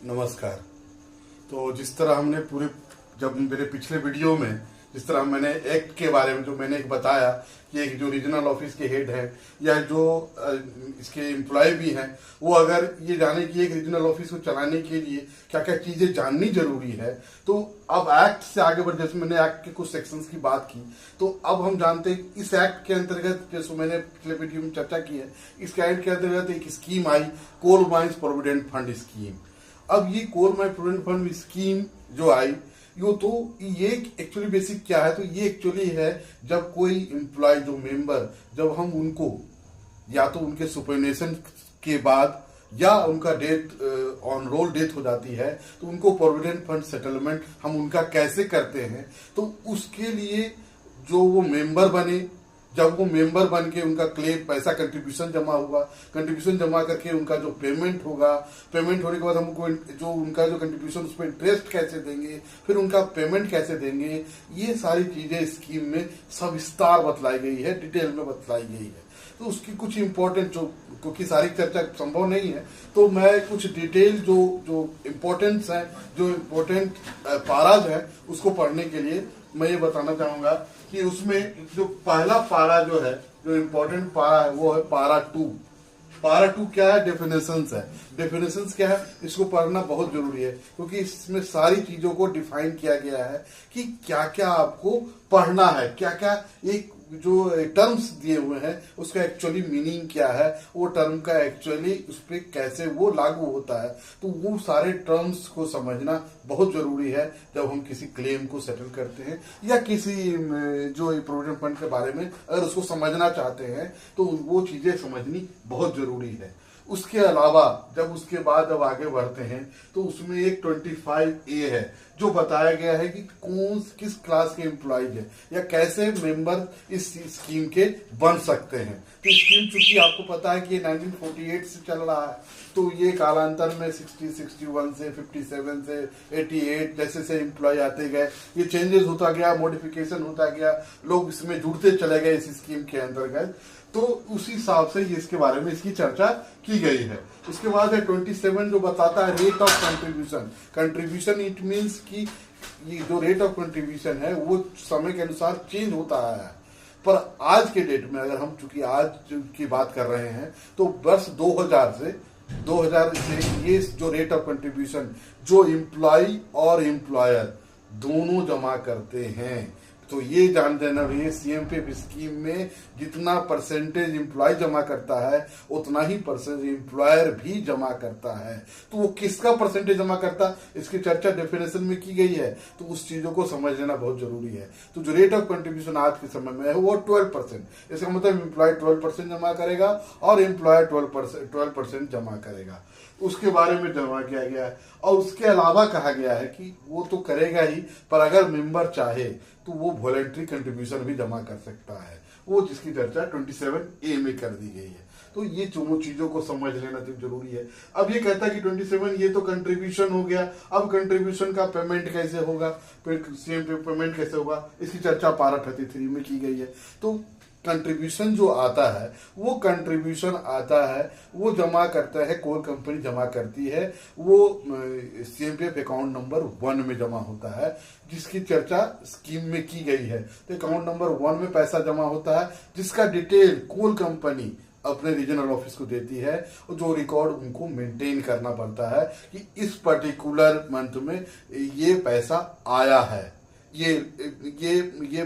नमस्कार। तो जिस तरह हमने पूरे जब मेरे पिछले वीडियो में जिस तरह मैंने एक्ट के बारे में जो मैंने एक बताया कि एक जो रीजनल ऑफिस के हेड है या जो इसके एम्प्लॉय भी हैं, वो अगर ये जाने कि एक रीजनल ऑफिस को चलाने के लिए क्या क्या चीजें जाननी जरूरी है, तो अब एक्ट से आगे बढ़, जैसे मैंने एक्ट के कुछ सेक्शंस की बात की, तो अब हम जानते हैं इस एक्ट के अंतर्गत, जैसे मैंने पिछले वीडियो में चर्चा की है, इस एक्ट के अंतर्गत एक स्कीम आई, coal mines provident fund scheme. अब ये coal mine provident fund scheme जो आई, ये एक्चुअली बेसिक क्या है, तो ये एक्चुअली है जब कोई एम्प्लॉय जो मेंबर, जब हम उनको या तो उनके सुपरनेशन के बाद या उनका डेथ ऑन रोल डेथ हो जाती है, तो उनको प्रोविडेंट फंड सेटलमेंट हम उनका कैसे करते हैं, तो उसके लिए जो वो मेंबर बने, जब वो मेंबर बन के उनका क्लेम पैसा कंट्रीब्यूशन जमा होगा, कंट्रीब्यूशन जमा करके उनका जो पेमेंट होगा, पेमेंट होने के बाद हमको जो उनका जो कंट्रीब्यूशन उस पर इंटरेस्ट कैसे देंगे, फिर उनका पेमेंट कैसे देंगे, ये सारी चीजें स्कीम में सविस्तार बतलाई गई है, डिटेल में बतलाई गई है। तो उसकी कुछ इंपॉर्टेंट, जो क्योंकि सारी चर्चा संभव नहीं है, तो मैं कुछ डिटेल जो इम्पोर्टेंट्स हैं, जो इम्पोर्टेंट पाराज है, उसको पढ़ने के लिए मैं ये बताना चाहूंगा कि उसमें जो पहला पारा जो है, जो इम्पोर्टेंट पारा है, वो है पारा 2। पारा 2 क्या है? डेफिनेशंस है। डेफिनेशंस क्या है, इसको पढ़ना बहुत जरूरी है, क्योंकि इसमें सारी चीजों को डिफाइन किया गया है कि क्या क्या आपको पढ़ना है, क्या क्या एक जो टर्म्स दिए हुए हैं उसका एक्चुअली मीनिंग क्या है, वो टर्म का एक्चुअली उस पर कैसे वो लागू होता है, तो वो सारे टर्म्स को समझना बहुत जरूरी है जब हम किसी क्लेम को सेटल करते हैं या किसी जो प्रोविडेंट फंड के बारे में अगर उसको समझना चाहते हैं, तो वो चीजें समझनी बहुत जरूरी है। उसके अलावा जब उसके बाद जब आगे बढ़ते हैं, तो उसमें एक 25A है जो बताया गया है कि किस क्लास के एम्प्लॉयज है या कैसे मेंबर इस स्कीम के बन सकते हैं। तो स्कीम चूंकि आपको पता है कि ये 1948 से चल रहा है, तो ये कालांतर में 60, 61 से 57 से 88 जैसे से एम्प्लॉय आते गए, ये चेंजेस होता गया, मॉडिफिकेशन होता गया, लोग इसमें जुड़ते चले गए इस स्कीम के अंतर्गत, तो उसी हिसाब से ये इसके बारे में इसकी चर्चा की गई है। उसके बाद है 27 जो बताता है rate of contribution. Contribution it means कि ये जो रेट ऑफ कंट्रीब्यूशन है वो समय के अनुसार चेंज होता है, पर आज के डेट में अगर हम चूंकि आज की बात कर रहे हैं, तो वर्ष 2000 से ये जो रेट ऑफ कंट्रीब्यूशन जो एम्प्लॉय और एम्प्लॉयर दोनों जमा करते हैं, तो ये जान देना भैया, सीएमपीएफ स्कीम में जितना परसेंटेज एम्प्लॉय जमा करता है उतना ही परसेंटेज एम्प्लॉयर भी जमा करता है। तो वो किसका परसेंटेज जमा करता है, इसकी चर्चा डेफिनेशन में की गई है, तो उस चीजों को समझ लेना बहुत जरूरी है। तो जो रेट ऑफ कंट्रीब्यूशन आज के समय में है वो 12%। इसका मतलब एम्प्लॉय 12% जमा करेगा और एम्प्लॉयर 12% जमा करेगा, उसके बारे में जमा किया गया है। और उसके अलावा कहा गया है कि वो तो करेगा ही, पर अगर मेंबर चाहे तो वो वॉलेंट्री कंट्रीब्यूशन भी जमा कर सकता है, वो जिसकी चर्चा 27A में कर दी गई है। तो ये दोनों चीजों को समझ लेना तो जरूरी है। अब ये कहता है कि 27 ये तो कंट्रीब्यूशन हो गया, अब कंट्रीब्यूशन का पेमेंट कैसे होगा, सीएम पे पेमेंट कैसे होगा, इसकी चर्चा पारा 33 में की गई है। तो कंट्रीब्यूशन जो आता है, वो कंट्रीब्यूशन आता है, वो जमा करता है, कोल कंपनी जमा करती है, वो सीएमपीएफ अकाउंट नंबर 1 में जमा होता है, जिसकी चर्चा स्कीम में की गई है। तो अकाउंट नंबर 1 में पैसा जमा होता है, जिसका डिटेल कोल कंपनी अपने रीजनल ऑफिस को देती है, और जो रिकॉर्ड उनको मेंटेन करना पड़ता है कि इस पर्टिकुलर मंथ में ये पैसा आया है, ये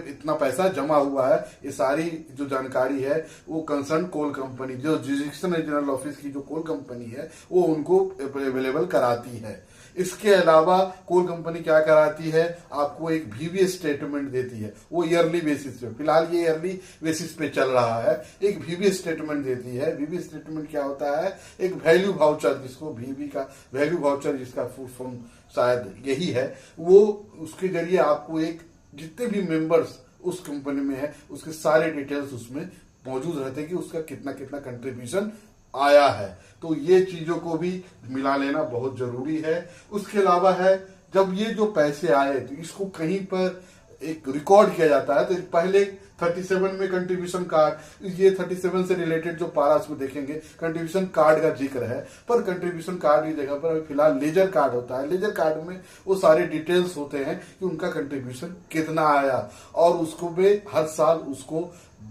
इतना पैसा जमा हुआ है, ये सारी जो जानकारी है वो कंसर्न कोल कंपनी, जो जुरिडिक्शन रीजनल ऑफिस की जो कोल कंपनी है, वो उनको अवेलेबल कराती है। इसके अलावा कोल कंपनी क्या कराती है, आपको एक वीवी स्टेटमेंट देती है, वो ईयरली बेसिस पे, फिलहाल ये ईयरली बेसिस पे चल रहा है, एक वीवी स्टेटमेंट देती है। वीवी स्टेटमेंट क्या होता है, एक वैल्यू वाउचर, जिसको वीवी का वैल्यू वाउचर, जिसका फुल फॉर्म शायद यही है, वो उसके जरिए आपको एक जितने भी मेंबर्स उस कंपनी में है उसके सारे डिटेल्स उसमें मौजूद रहते हैं कि उसका कितना कितना कंट्रीब्यूशन आया है। तो ये चीजों को भी मिला लेना बहुत जरूरी है। उसके अलावा है, जब ये जो पैसे आए तो इसको कहीं पर एक रिकॉर्ड किया जाता है। तो पहले 37 में कंट्रीब्यूशन कार्ड, ये 37 से रिलेटेड जो पारास में देखेंगे कंट्रीब्यूशन कार्ड का जिक्र है, पर कंट्रीब्यूशन कार्ड की जगह पर फिलहाल लेजर कार्ड होता है। लेजर कार्ड में वो सारे डिटेल्स होते हैं कि उनका कंट्रीब्यूशन कितना आया, और उसको भी हर साल उसको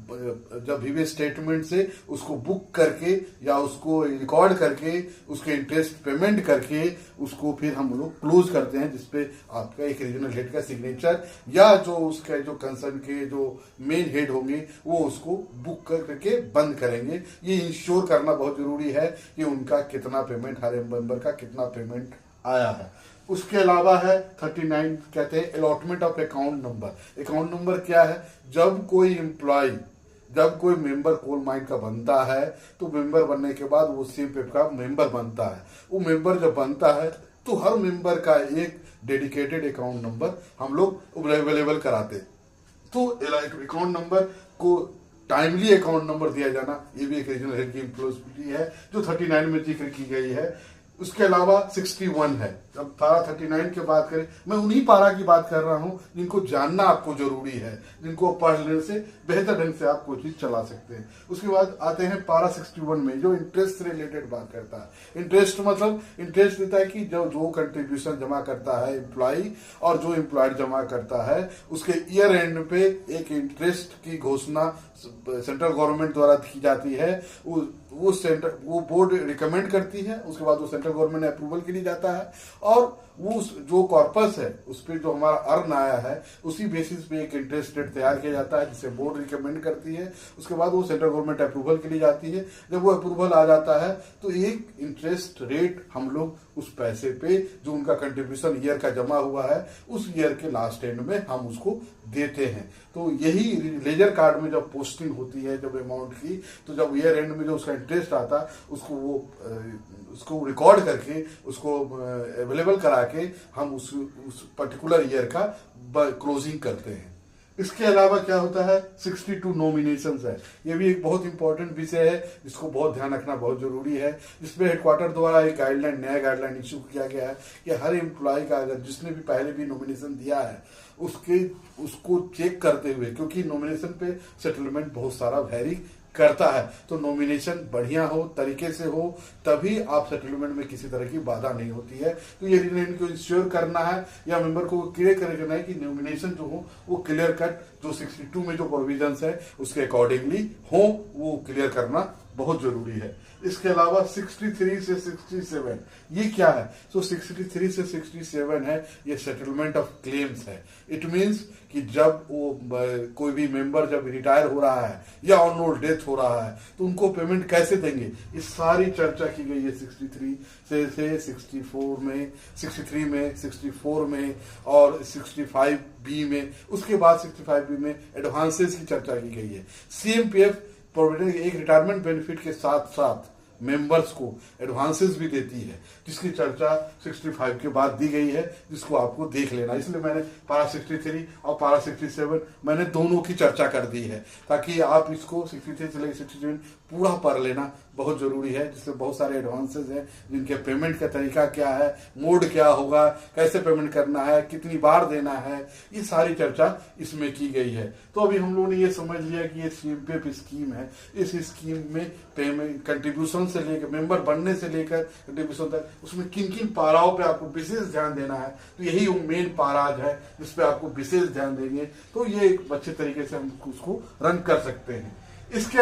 जब भी स्टेटमेंट से उसको बुक करके या उसको रिकॉर्ड करके उसके इंटरेस्ट पेमेंट करके उसको फिर हम लोग क्लोज करते हैं, जिसपे आपका एक रीजनल हेड का सिग्नेचर या जो उसके जो कंसर्न के जो मेन हेड होंगे वो उसको बुक करके बंद करेंगे। ये इंश्योर करना बहुत जरूरी है कि उनका कितना पेमेंट, हर मेंबर का कितना पेमेंट आया है। उसके अलावा है 39 कहते हैं allotment of account number. Account number क्या है? जब कोई एम्प्लॉय, जब कोई मेंबर कोल माइन का बनता है तो मेंबर बनने के बाद वो सीएमपीएफ का मेंबर बनता है। वो मेंबर जब बनता है तो हर मेंबर का एक डेडिकेटेड अकाउंट नंबर हम लोग अवेलेबल कराते हैं। तो अकाउंट नंबर को टाइमली अकाउंट नंबर दिया जाना, ये भी एक रीजनल हेड की रिस्पांसिबिलिटी है जो 39 में जिक्र की गई है। उसके अलावा 61 है। जब पारा 39 की बात करें, मैं उन्हीं पारा की बात कर रहा हूं जिनको जानना आपको जरूरी है, जिनको पढ़ लेने से बेहतर ढंग से आप कोई चीज चला सकते हैं। उसके बाद आते हैं पारा 61 में जो इंटरेस्ट से रिलेटेड बात करता है। इंटरेस्ट मतलब इंटरेस्ट देता है कि जो कंट्रीब्यूशन जमा करता है एम्प्लॉय और जो एम्प्लॉयड जमा करता है उसके ईयर एंड पे एक इंटरेस्ट की घोषणा सेंट्रल गवर्नमेंट द्वारा की जाती है। वो बोर्ड रिकमेंड करती है, उसके बाद वो सेंट्रल गवर्नमेंट अप्रूवल के लिए जाता है, और वो जो कॉर्पस है उस पर जो हमारा अर्न आया है उसी बेसिस पे एक इंटरेस्ट रेट तैयार किया जाता है जिसे बोर्ड रिकमेंड करती है। उसके बाद वो सेंट्रल गवर्नमेंट अप्रूवल के लिए जाती है। जब वो अप्रूवल आ जाता है तो एक इंटरेस्ट रेट हम लोग उस पैसे पे जो उनका कंट्रीब्यूशन ईयर का जमा हुआ है उस ईयर के लास्ट एंड में हम उसको देते हैं। तो यही लेजर कार्ड में जब पोस्टिंग होती है जब अमाउंट की, तो जब ईयर एंड में जो उसका इंटरेस्ट आता उसको रिकॉर्ड करके उसको अवेलेबल करा के हम उस पर्टिकुलर ईयर का क्लोजिंग करते हैं। इसके अलावा क्या होता है, 62 नॉमिनेशंस है। ये भी एक बहुत इंपॉर्टेंट विषय है जिसको बहुत ध्यान रखना बहुत जरूरी है। जिसमें हेडक्वार्टर द्वारा एक गाइडलाइन, नया गाइडलाइन इश्यू किया गया है कि हर एम्प्लॉय का अगर जिसने भी पहले भी नॉमिनेशन दिया है उसको चेक करते हुए, क्योंकि नॉमिनेशन पे सेटलमेंट बहुत सारा वेरी करता है, तो नॉमिनेशन बढ़िया हो, तरीके से हो, तभी आप सेटलमेंट में किसी तरह की बाधा नहीं होती है। तो ये इनको इंश्योर करना है या मेंबर को क्लियर करना है कि नॉमिनेशन जो हो वो क्लियर कट जो 62 में जो प्रोविजंस है उसके अकॉर्डिंगली हो, वो क्लियर करना बहुत जरूरी है। इसके अलावा 63 से 67 ये क्या है? तो 63 से 67 है ये सेटलमेंट ऑफ क्लेम्स है। इट मींस कि जब वो कोई भी मेंबर जब रिटायर हो रहा है या ऑन रोल डेथ हो रहा है तो उनको पेमेंट कैसे देंगे, इस सारी चर्चा की गई है 63 से 64 में, 63 में, 64 में और 65B में। उसके बाद 65B में एडवांसेस की चर्चा की गई है। सीएमपीएफ प्रोविडेंट एक रिटायरमेंट बेनिफिट के साथ साथ मेंबर्स को एडवांसेस भी देती है, जिसकी चर्चा 65 के बाद दी गई है, जिसको आपको देख लेना। इसलिए मैंने पारा 63 और पारा 67 मैंने दोनों की चर्चा कर दी है, ताकि आप इसको 63 से लेकर 67 पूरा पढ़ लेना बहुत जरूरी है, जिसमें बहुत सारे एडवांसेस हैं, जिनके पेमेंट का तरीका क्या है, मोड क्या होगा, कैसे पेमेंट करना है, कितनी बार देना है, ये सारी चर्चा इसमें की गई है। तो अभी हम लोगों ने ये समझ लिया कि ये सीएमपीएफ स्कीम है। इस स्कीम में पेमेंट कंट्रीब्यूशन से लेकर मेंबर बनने से लेकर कंट्रीब्यूशन तक उसमें किन किन पाराओं पे आपको विशेष ध्यान देना है, तो यही वो मेन पाराज है जिसपे आपको विशेष ध्यान देंगे, तो ये एक अच्छे तरीके से हम उसको रन कर सकते हैं। इसके